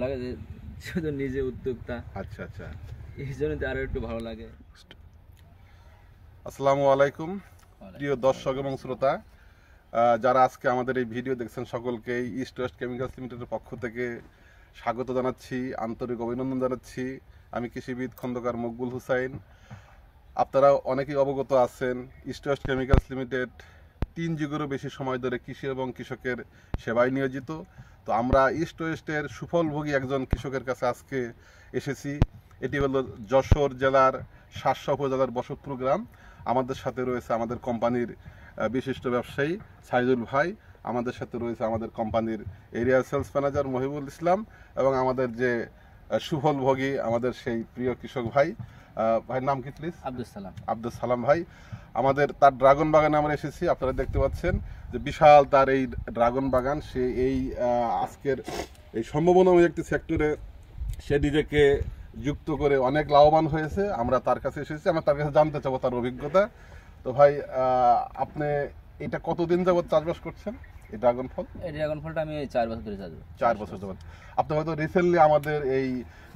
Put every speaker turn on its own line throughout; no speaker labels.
লাগে যে শুধু নিজে উদ্যোক্তা।
আচ্ছা আচ্ছা,
এই জন্য তো আরো একটু ভালো লাগে।
আসসালামু আলাইকুম প্রিয় দর্শক এবং শ্রোতা, যারা আজকে আমাদের এই ভিডিও দেখছেন সকলকে ইস্ট ওয়েস্ট কেমিক্যালস লিমিটেডের পক্ষ থেকে স্বাগত জানাচ্ছি, আন্তরিক অভিনন্দন জানাচ্ছি। আমি কৃষিবিদ খন্দকার মকবুল হুসাইন। আপনারা অনেকেই অবগত আছেন, ইস্ট ওয়েস্ট কেমিক্যালস লিমিটেড 3 যুগেরও বেশি সময় ধরে কৃষি এবং কৃষকের সেবায় নিয়োজিত। তো আমরা ইস্ট ওয়েস্টের সুফলভোগী একজন কৃষকের কাছে আজকে এসেছি। এটি হলো যশোর জেলার শার্শা উপজেলার বসতপুর গ্রাম। আমাদের সাথে রয়েছে আমাদের কোম্পানির বিশিষ্ট ব্যবসায়ী সাইদুল ভাই, আমাদের সাথে রয়েছে আমাদের কোম্পানির এরিয়া সেলস ম্যানেজার মহিবুল ইসলাম, এবং আমাদের যে সুফলভোগী আমাদের সেই প্রিয় কৃষক ভাই, ভাইয়ের নাম কি প্লিজ? আব্দুল সালাম ভাই। আমাদের তার ড্রাগন বাগানে আমরা এসেছি। আপনারা দেখতে পাচ্ছেন যে বিশাল তার এই ড্রাগন বাগান। সে এই আজকের এই সম্ভাবনাময় একটি সেক্টরে সে নিজেকে যুক্ত করে অনেক লাভবান হয়েছে। আমরা তার কাছে এসেছি, আমরা তার কাছে জানতে চাবো তার অভিজ্ঞতা। তো ভাই, আপনি এটা কতদিন যাবত চাষবাস করছেন এই ড্রাগন ফল?
এই ড্রাগন ফলটা আমি 4 বছর ধরে চাষবাস।
4 বছর যাবত। আপনি হয়তো রিসেন্টলি আমাদের এই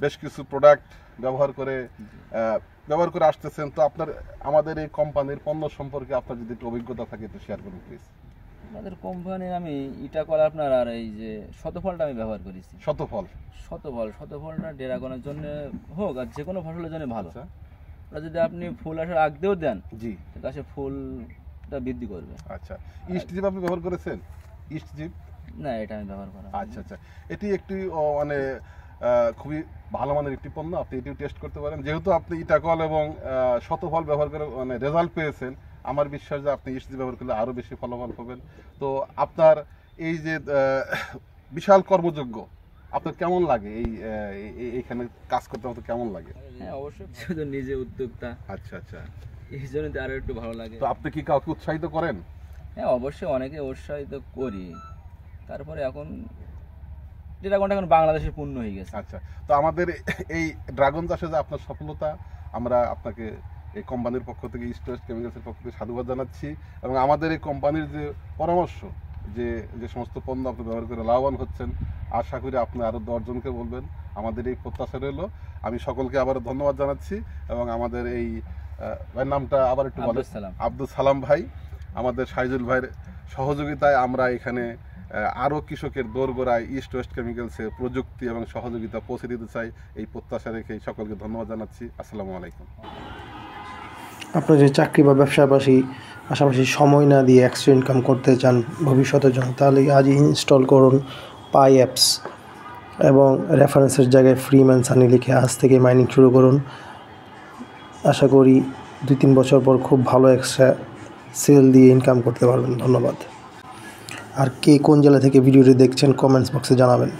বেশ কিছু প্রোডাক্ট ব্যবহার করে আসতেছেন। তো আপনার আমাদের এই কোম্পানির পণ্য সম্পর্কে আপনার যদি একটু অভিজ্ঞতা থাকে একটু শেয়ার করুন প্লিজ।
আমাদের কোম্পানি আমি এটা করা আপনার আর এই যে শতফলটা আমি ব্যবহার করেছি। শতফলটা ড্রাগনের জন্য হোক আর যে কোনো ফসলের জন্য ভালো। যদি আপনি ফুল আসার আগ দিয়েও দেন, জি, গাছে ফুলটা বৃদ্ধি করবে।
আচ্ছা, ইস্ট জিপ আপনি ব্যবহার করেছেন? ইস্ট জিপ
না, এটা আমি ব্যবহার করা।
আচ্ছা আচ্ছা, এটি একটি মানে খুবই ভালো মানের একটি পণ্য। আপনি এটিও টেস্ট করতে পারেন। যেহেতু আপনি ইটাকল এবং শতফল ব্যবহার করে মানে রেজাল্ট পেয়েছেন, আমার বিশ্বাস যে আপনি ইস্ট জিপ ব্যবহার করলে আরো বেশি ফলাফল পাবেন। তো আপনার এই যে বিশাল কর্মযোগ্য, আপনার কেমন লাগে এইখানে কাজ করতে? আমাদের কেমন লাগে?
হ্যাঁ, অবশ্যই শুধু নিজে উদ্যোক্তা।
আচ্ছা আচ্ছা,
এই জন্য তো আরো একটু ভালো লাগে।
তো আপনি কি কাউকে উৎসাহিত করেন?
হ্যাঁ, অবশ্যই অনেকে উৎসাহিত করি। তারপরে এখন ড্রাগনটা এখন বাংলাদেশের পণ্য হয়ে গেছে।
আচ্ছা, তো আমাদের এই ড্রাগন চাষে যে আপনার সফলতা, আমরা আপনাকে এই কোম্পানির পক্ষ থেকে, ইস্ট ওয়েস্ট কেমিক্যালসের পক্ষ থেকে সাধুবাদ জানাচ্ছি। এবং আমাদের এই কোম্পানির যে পরামর্শ, যে সমস্ত পণ্য আপনি ব্যবহার করে লাভবান হচ্ছেন, আশা করি আপনি আরও 10 জনকে বলবেন। আমাদের এই প্রত্যাশা রইল। আমি সকলকে আবারও ধন্যবাদ জানাচ্ছি। এবং আমাদের এই ভাইয়ের নামটা আবার একটু বলেন। আব্দুল সালাম ভাই, আমাদের সাইজুল ভাইয়ের সহযোগিতায় আমরা এখানে আরও কৃষকের দোরগোড়ায় ইস্ট ওয়েস্ট কেমিক্যালসে প্রযুক্তি এবং সহযোগিতা পৌঁছে দিতে চাই। এই প্রত্যাশা রেখে সকলকে ধন্যবাদ জানাচ্ছি। আসসালামু আলাইকুম।
আপনার যে চাকরি বা ব্যবসার পাশাপাশি সময় না দিয়ে এক্সট্রা ইনকাম করতে চান ভবিষ্যতের জন্য, তাহলে আজই ইনস্টল করুন পাই অ্যাপস এবং রেফারেন্সের জায়গায় ফ্রি ম্যান সানি লিখে আজ থেকে মাইনিং শুরু করুন। আশা করি 2-3 বছর পর খুব ভালো এক্সট্রা সেল দিয়ে ইনকাম করতে পারবেন। ধন্যবাদ। আর কে কোন জেলা থেকে ভিডিওটি দেখছেন কমেন্টস বক্সে জানাবেন।